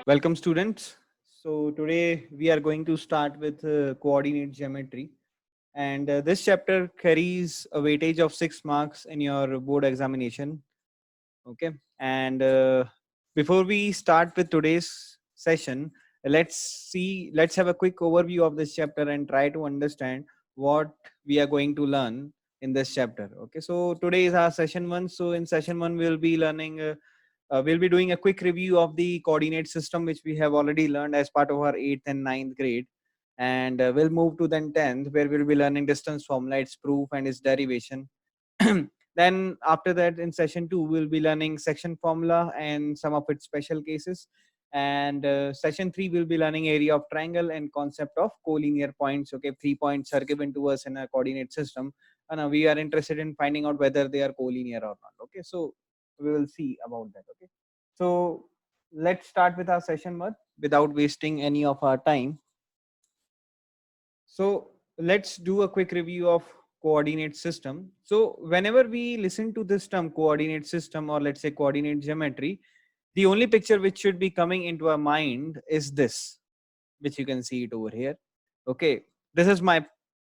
Welcome students. So today we are going to start with coordinate geometry, and this chapter carries a weightage of 6 marks in your board examination. Okay, and before we start with today's session, let's have a quick overview of this chapter and try to understand what we are going to learn in this chapter. Okay, so today is our session 1. So in session 1 we'll be learning we'll be doing a quick review of the coordinate system which we have already learned as part of our 8th and ninth grade, and we'll move to then 10th where we'll be learning distance formula, its proof and its derivation. Then after that in session 2 we'll be learning section formula and some of its special cases, and session 3 we'll be learning area of triangle and concept of collinear points. Okay, 3 points are given to us in a coordinate system, and we are interested in finding out whether they are collinear or not. Okay, so we will see about that. Okay, so let's start with our session 1 without wasting any of our time. So let's do a quick review of coordinate system. So whenever we listen to this term coordinate system, or let's say coordinate geometry, the only picture which should be coming into our mind is this, which you can see it over here. Okay, this is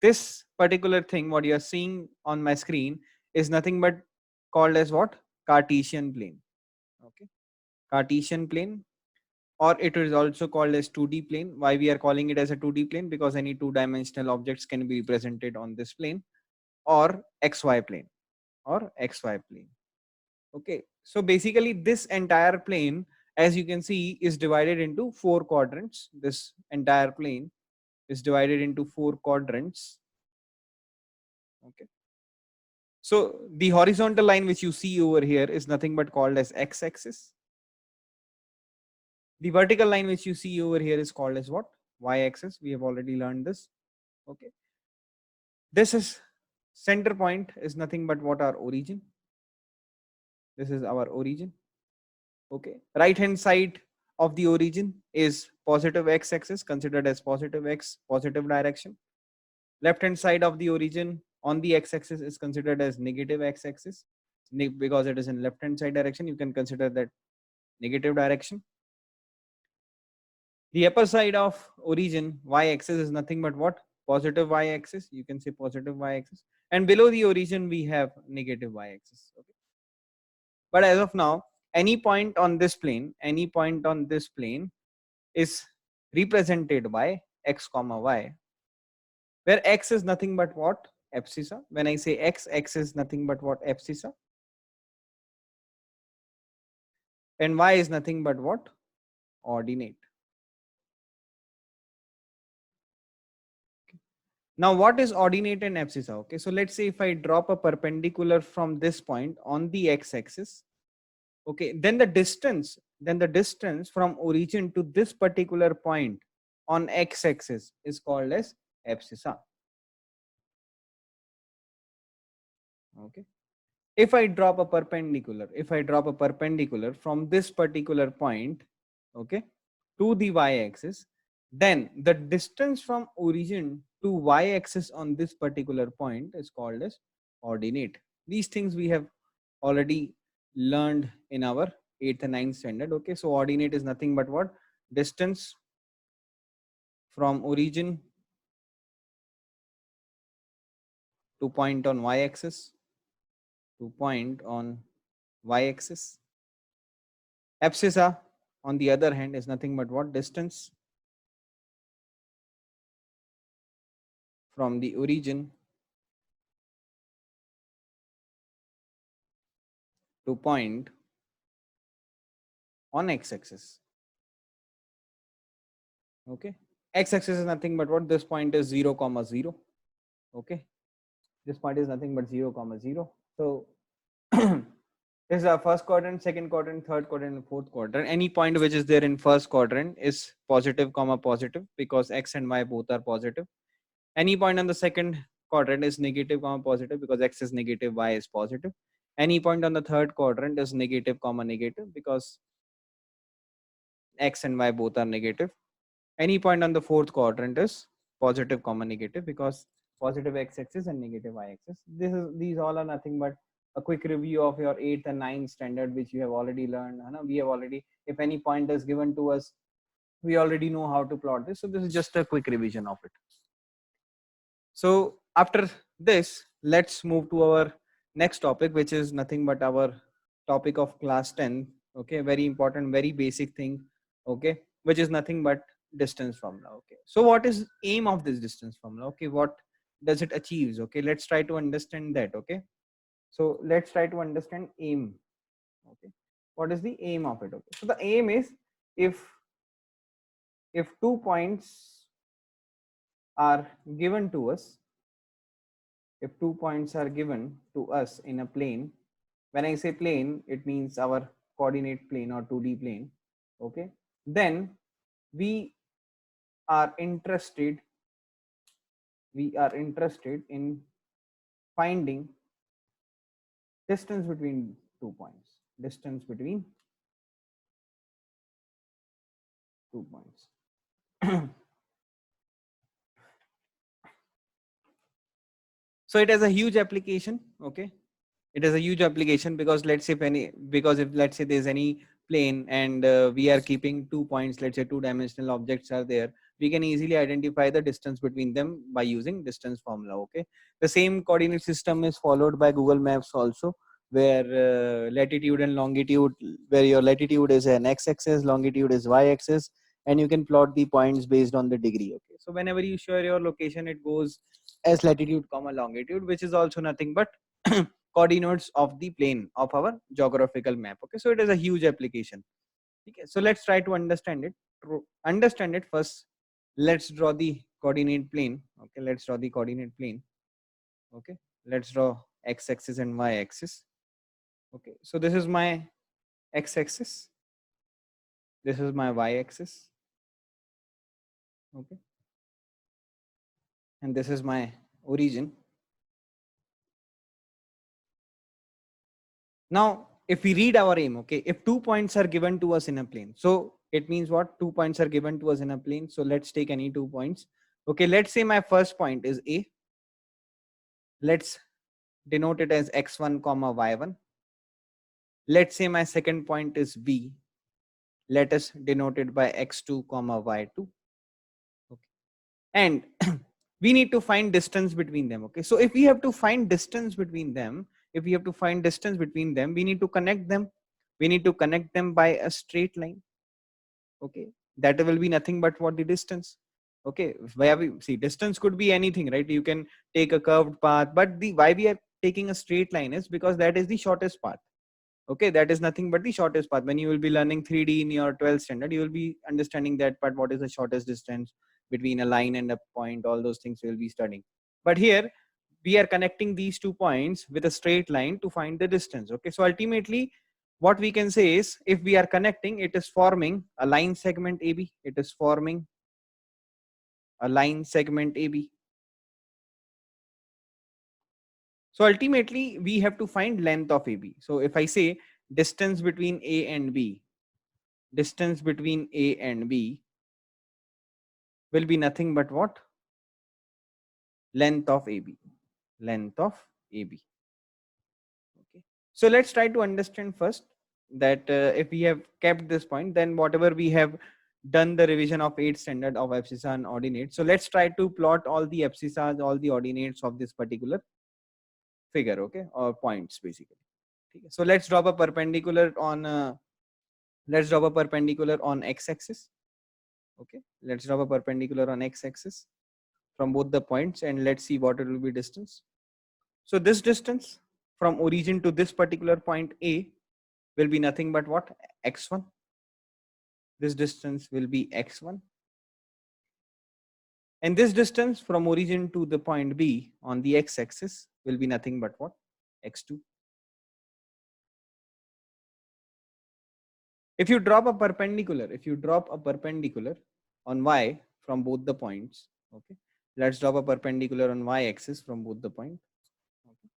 this particular thing what you are seeing on my screen is nothing but called as what? Cartesian plane. Okay, Cartesian plane, or it is also called as 2D plane. Why we are calling it as a 2D plane? Because any two-dimensional objects can be represented on this plane, or XY plane, or XY plane. Okay, so basically this entire plane, as you can see, is divided into 4 quadrants. This entire plane is divided into 4 quadrants. Okay, so the horizontal line which you see over here is nothing but called as x-axis. The vertical line which you see over here is called as what? Y-axis. We have already learned this. Okay, this is center point is nothing but what? Our origin. This is our origin. Okay, right hand side of the origin is positive x-axis, considered as positive x, positive direction. Left hand side of the origin on the x-axis is considered as negative x-axis, because it is in left hand side direction. You can consider that negative direction. The upper side of origin, y-axis, is nothing but what? Positive y-axis. You can say positive y-axis. And below the origin, we have negative y-axis. Okay. But as of now, any point on this plane, is represented by x comma y, where x is nothing but what? Abscissa. When I say x is nothing but what? Abscissa. And y is nothing but what? Ordinate. Now, what is ordinate and abscissa? Okay, so let's say if I drop a perpendicular from this point on the x-axis, okay, then the distance from origin to this particular point on x-axis is called as abscissa. Okay, if I drop a perpendicular from this particular point, okay, to the y-axis, then the distance from origin to y-axis on this particular point is called as ordinate. These things we have already learned in our 8th and 9th standard. Okay, so ordinate is nothing but what? Distance from origin to point on y-axis, Abscissa, on the other hand, is nothing but what? Distance from the origin to point on x-axis. Okay, x-axis is nothing but what? This point is 0 comma 0. Okay, this point is nothing but 0 comma 0. So this is our first quadrant, second quadrant, third quadrant, and fourth quadrant. Any point which is there in first quadrant is positive comma positive, because x and y both are positive. Any point on the second quadrant is negative comma positive, because x is negative, y is positive. Any point on the third quadrant is negative comma negative, because x and y both are negative. Any point on the fourth quadrant is positive comma negative, because positive x-axis and negative y-axis. These all are nothing but a quick review of your 8th and 9th standard, which you have already learned. We have already, if any point is given to us We already know how to plot this, so this is just a quick revision of it. So after this, let's move to our next topic, which is nothing but our topic of class 10. Okay, very important, very basic thing. Okay, which is nothing but distance formula. Okay, so what is aim of this distance formula? Okay, what does it achieves? Okay, let's try to understand that. Okay, so let's try to understand aim. Okay, what is the aim of it? Okay, so the aim is if 2 points are given to us, if 2 points are given to us in a plane, when I say plane, it means our coordinate plane or 2D plane. Okay, then we are interested in finding distance between 2 points, distance between 2 points. So it has a huge application. Okay, it is a huge application because let's say if let's say there's any plane and we are keeping 2 points, let's say two-dimensional objects are there, we can easily identify the distance between them by using distance formula. Okay, the same coordinate system is followed by Google Maps also, where latitude and longitude, where your latitude is an x-axis, longitude is y-axis, and you can plot the points based on the degree. Okay, so whenever you share your location, it goes as latitude comma longitude, which is also nothing but coordinates of the plane of our geographical map. Okay, so it is a huge application. Okay, so let's try to understand it. To understand it first, let's draw the coordinate plane. Okay, let's draw the coordinate plane. Okay, let's draw x-axis and y-axis. Okay, so this is my x-axis, this is my y-axis. Okay, and this is my origin. Now, if we read our aim, okay, if 2 points are given to us in a plane, so it means what? 2 points are given to us in a plane. So let's take any 2 points. Okay, let's say my first point is A. Let's denote it as x1 comma y1. Let's say my second point is B. Let us denote it by x2 comma y2. Okay, and we need to find distance between them. Okay, so if we have to find distance between them, we need to connect them. We need to connect them by a straight line. Okay, that will be nothing but what? The distance. Okay, where we see distance could be anything, right? You can take a curved path, but the why we are taking a straight line is because that is the shortest path. Okay, that is nothing but the shortest path. When you will be learning 3D in your 12th standard, you will be understanding that part, what is the shortest distance between a line and a point, all those things you will be studying. But here we are connecting these 2 points with a straight line to find the distance. Okay, so ultimately what we can say is, if we are connecting, it is forming a line segment AB. It is forming a line segment AB. So ultimately we have to find length of AB. So if I say distance between A and B, distance between A and B will be nothing but what? Length of AB. Length of AB. Okay, so let's try to understand first that if we have kept this point, then whatever we have done the revision of 8th standard of abscissa and ordinate. So let's try to plot all the abscissas, all the ordinates of this particular figure. Okay, or points basically. Okay, so let's drop a perpendicular on x-axis. Okay, let's drop a perpendicular on x-axis from both the points, and let's see what it will be distance. So this distance from origin to this particular point A will be nothing but what? X1. This distance will be x1, and this distance from origin to the point B on the x-axis will be nothing but what? X2. If you drop a perpendicular on y from both the points, okay, let's drop a perpendicular on y-axis from both the point. Okay.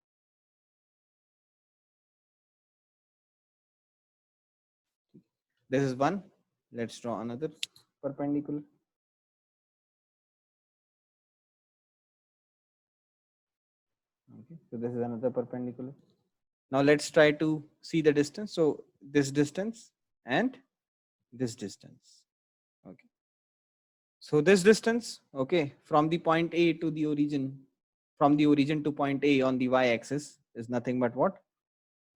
This is one. Let's draw another perpendicular. Okay, so this is another perpendicular. Now let's try to see the distance. So this distance and this distance. Okay, So this distance, okay, from the point A to the origin, from the origin to point A on the y-axis is nothing but what?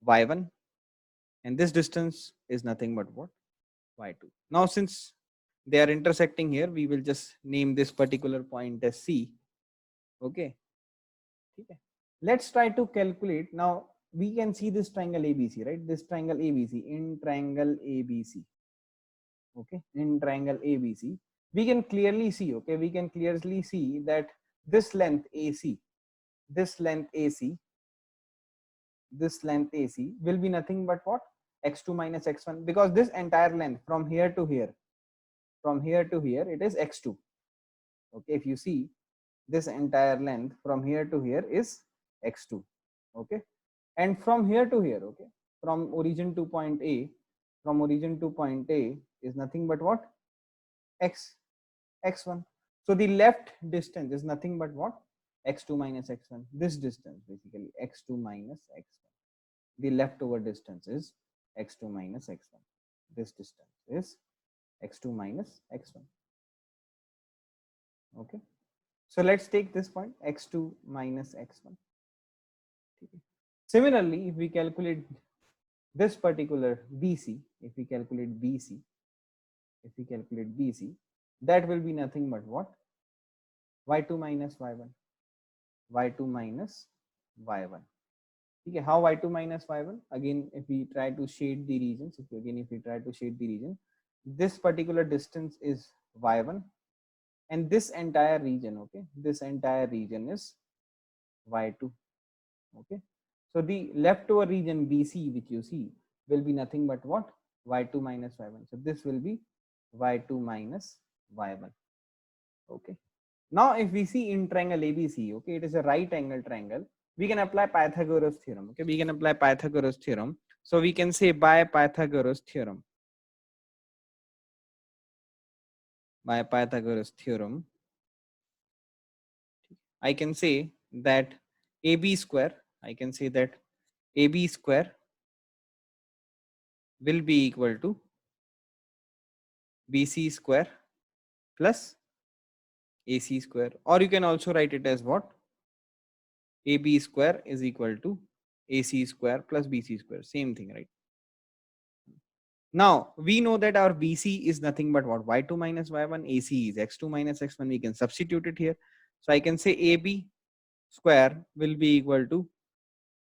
Y1. And this distance is nothing but what? Y2. Now, since they are intersecting here, we will just name this particular point as C. Okay. Okay. Let's try to calculate. Now, we can see this triangle ABC, right? This triangle ABC, in triangle ABC. Okay, in triangle ABC, we can clearly see, okay, we can clearly see that this length AC, this length AC, this length AC will be nothing but what? X2 minus X1, because this entire length from here to here, from here to here, it is X2. Okay, if you see this entire length from here to here is X2. Okay, and from here to here, okay, from origin to point A, from origin to point A is nothing but what? X1. So the left distance is nothing but what? X2 minus X1. This distance basically X2 minus X1. The leftover distance is X2 minus X1. This distance is X2 minus X1. Okay. So let's take this point X2 minus X1. Similarly, if we calculate this particular BC, if we calculate BC, that will be nothing but what? Y2 minus Y1. Y2 minus Y1. Okay, how Y2 minus Y1? Again, if we try to shade the regions, if we try to shade the region, this particular distance is Y1, and this entire region, okay, this entire region is Y2. Okay, so the leftover region BC, which you see, will be nothing but what? Y2 minus Y1. So this will be Y2 minus Y1. Okay. Now, if we see in triangle ABC, okay, it is a right angle triangle. We can apply Pythagoras theorem. Okay, we can apply Pythagoras theorem. So we can say by Pythagoras theorem, I can say that AB square, AB square will be equal to BC square plus AC square, or you can also write it as what? AB square is equal to AC square plus BC square, same thing, right? Now we know that our BC is nothing but what? Y2 minus Y1, AC is X2 minus X1. We can substitute it here. So I can say AB square will be equal to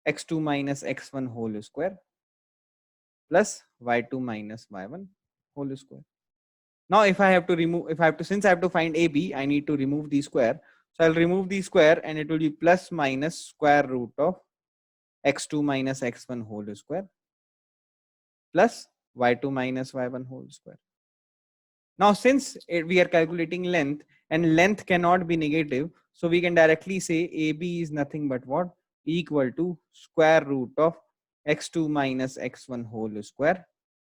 X2 minus X1 whole square plus Y2 minus Y1 whole square. Now if I have to, since I have to find AB, I need to remove the square. So I'll remove the square and it will be plus minus square root of X2 minus X1 whole square plus Y2 minus Y1 whole square. Now, since we are calculating length and length cannot be negative, so we can directly say AB is nothing but what? Equal to square root of X2 minus X1 whole square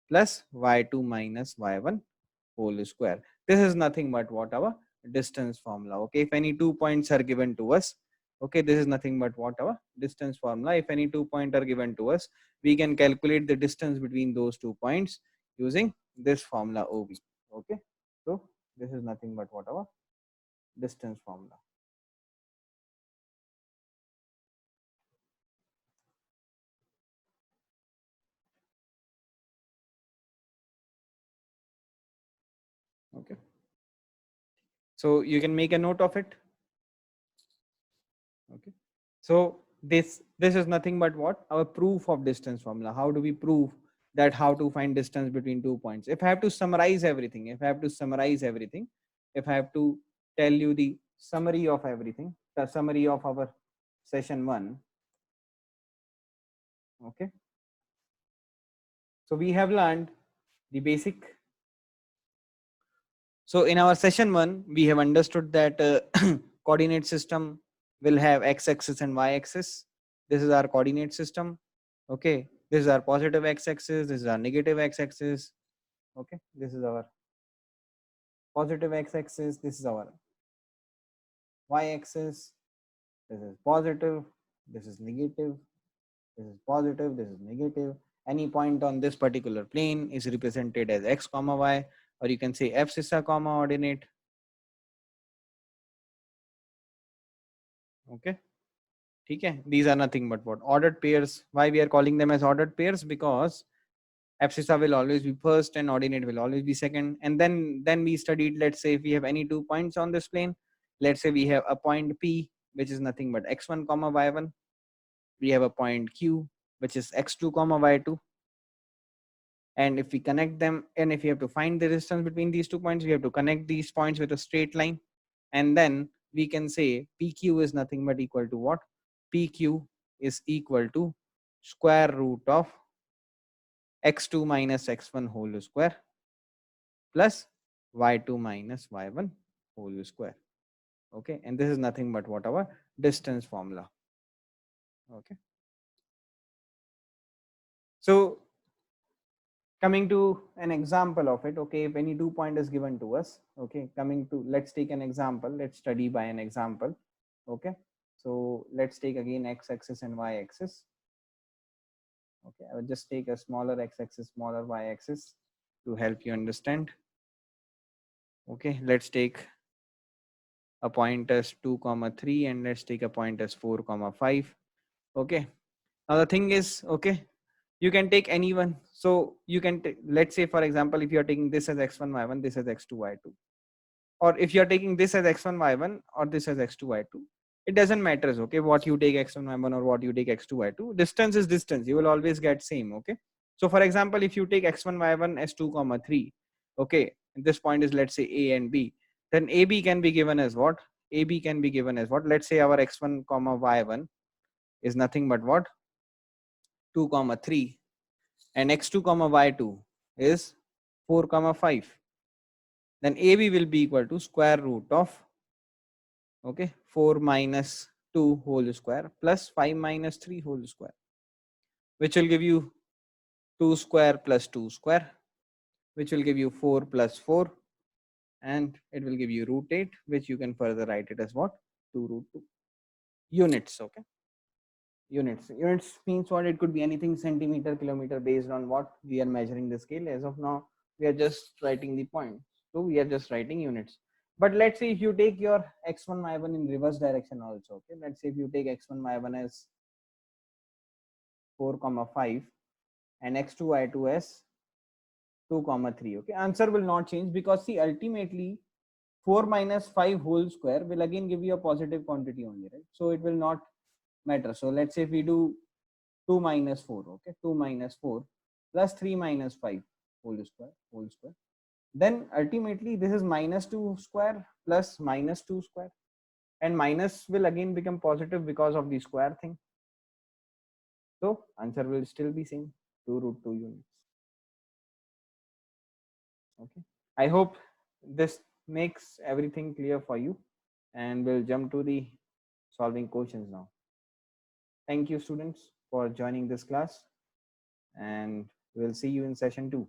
plus Y2 minus Y1 whole square. This is nothing but what? Our distance formula. Okay, if any 2 points are given to us, okay, this is nothing but what? Our distance formula. If any 2 points are given to us, we can calculate the distance between those 2 points using this formula OB. Okay, so this is nothing but what? Our distance formula. Okay, so you can make a note of it. Okay, so this is nothing but what? Our proof of distance formula. How do we prove that? How to find distance between 2 points? If I have to summarize everything, if I have to tell you the summary of everything, the summary of our session 1. Okay, so we have learned the basic. So in our session 1, we have understood that coordinate system will have x-axis and y-axis. This is our coordinate system. Okay, this is our positive x-axis, this is our negative x-axis. Okay, this is our positive x-axis, this is our y-axis. This is positive, this is negative, this is positive, this is negative. Any point on this particular plane is represented as x comma y, or you can say abscissa comma ordinate. Okay. Okay. These are nothing but what? Ordered pairs. Why we are calling them as ordered pairs? Because abscissa will always be first and ordinate will always be second. And then we studied, let's say if we have any 2 points on this plane, let's say we have a point P, which is nothing but x1 comma y1. We have a point Q, which is x2 comma y2. And if we connect them, and if you have to find the distance between these 2 points, we have to connect these points with a straight line. And then we can say PQ is nothing but equal to what? PQ is equal to square root of x2 minus x1 whole square plus y2 minus y1 whole square. Okay. And this is nothing but what? Our distance formula. Okay. So coming to an example of it, okay, if any 2 point is given to us, okay, coming to, let's take an example, let's study by an example. Okay, so let's take again x-axis and y-axis. Okay, I will just take a smaller x-axis, smaller y-axis to help you understand. Okay, let's take a point as 2 comma 3 and let's take a point as 4 comma 5. Okay, now the thing is, okay, you can take anyone. So you can let's say for example, if you are taking this as x1 y1, this as x2 y2, or if you are taking this as x1 y1 or this as x2 y2, it doesn't matter. Okay, what you take x1 y1 or what you take x2 y2, distance is distance, you will always get same. Okay, so for example, if you take x1 y1 as 2 comma 3, okay, and this point is, let's say, a and b, then ab can be given as what? Ab can be given as what? Let's say our x1 comma y1 is nothing but what? 2 comma 3, and x2 comma y2 is 4 comma 5. Then AB will be equal to square root of, okay, 4 minus 2 whole square plus 5 minus 3 whole square, which will give you 2 square plus 2 square, which will give you 4 plus 4, and it will give you root 8, which you can further write it as what? 2 root 2 units. Okay, units means what? It could be anything, centimeter, kilometer, based on what we are measuring the scale. As of now, we are just writing the point, so we are just writing units. But let's say if you take your x1 y1 in reverse direction also. Okay, let's say if you take x1 y1 as 4 comma 5 and x2 y2 as 2 comma 3. Okay, answer will not change, because see, ultimately 4 minus 5 whole square will again give you a positive quantity only, right? So it will not matter. So let's say if we do 2 minus 4, okay, 2 minus 4 plus 3 minus 5 whole square, then ultimately this is minus 2 square plus minus 2 square, and minus will again become positive because of the square thing. So answer will still be same, 2 root 2 units. Okay, I hope this makes everything clear for you, and we'll jump to the solving questions now. Thank you, students, for joining this class, and we'll see you in session 2.